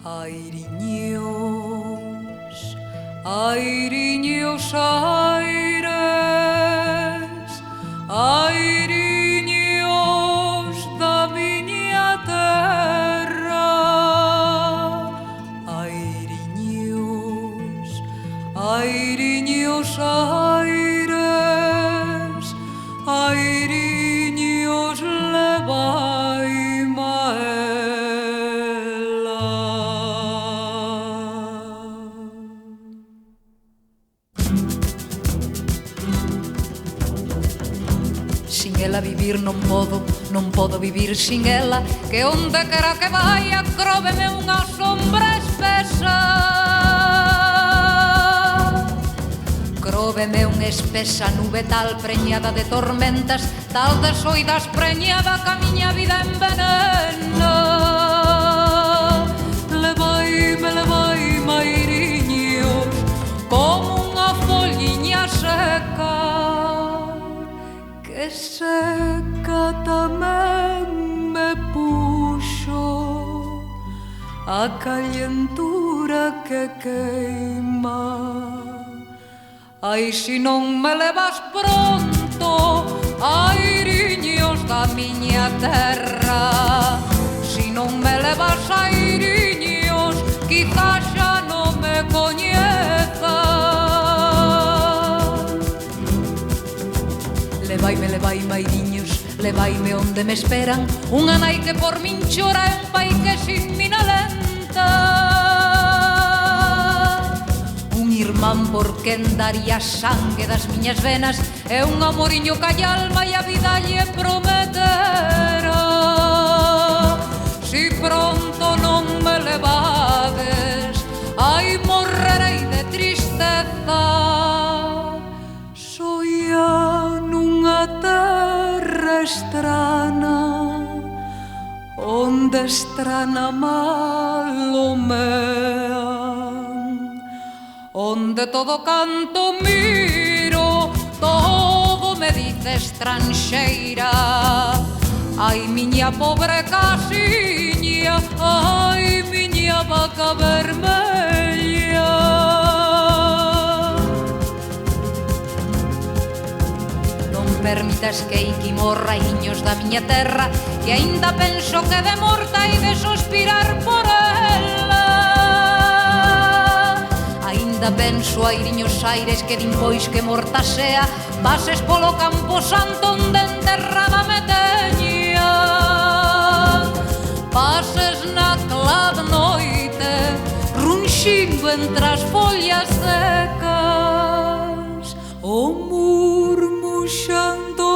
Airiños, airiños, aires, airiños da miña terra. Airiños, airiños, aires, airiños, levaima ela. Sin ela vivir non podo vivir sin ela, que onde quera que vaia cróveme unha sombra espesa. Cróveme unha espesa nube tal preñada de tormentas, tal de soidas preñada que a miña vida envenena. Levaime, levaime, airiños, como unha folliña seca, que seca tamén me puxo a calentura que queima. Ai, si non me levas pronto, airiños da miña terra, si non me levas, airiños, quizás xa non me coñezas. Levaime, levaime, airiños, levaime onde me esperan unha nai que por min chora e un pai que sin min alenta. Irmán por quen daría sangue das miñas venas, e un amoriño que a alma e a vida lle prometera. Si pronto non me levades, ai, morrerei de tristeza. Soia nunha terra estrana, onde estrana malomea, onde todo canto miro, todo me dice estranxeira. Ai, miña pobre casiña, ai, miña vaca vermella. Non permitas que iki morra, iños da miña terra, que aínda penso que de morta hai de sospirar por ela. Ainda penso, airiños, aires, que dimpois que morta sea, pases polo campo santo onde enterrada me teña. Pases na clave noite, runxindo entre as follas secas, o murmuxando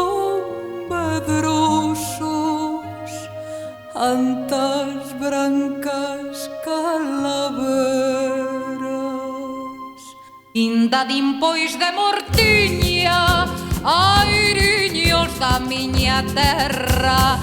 medrosos antas brancas calaveras. Inda dimpois de mortiña, airiños da miña terra,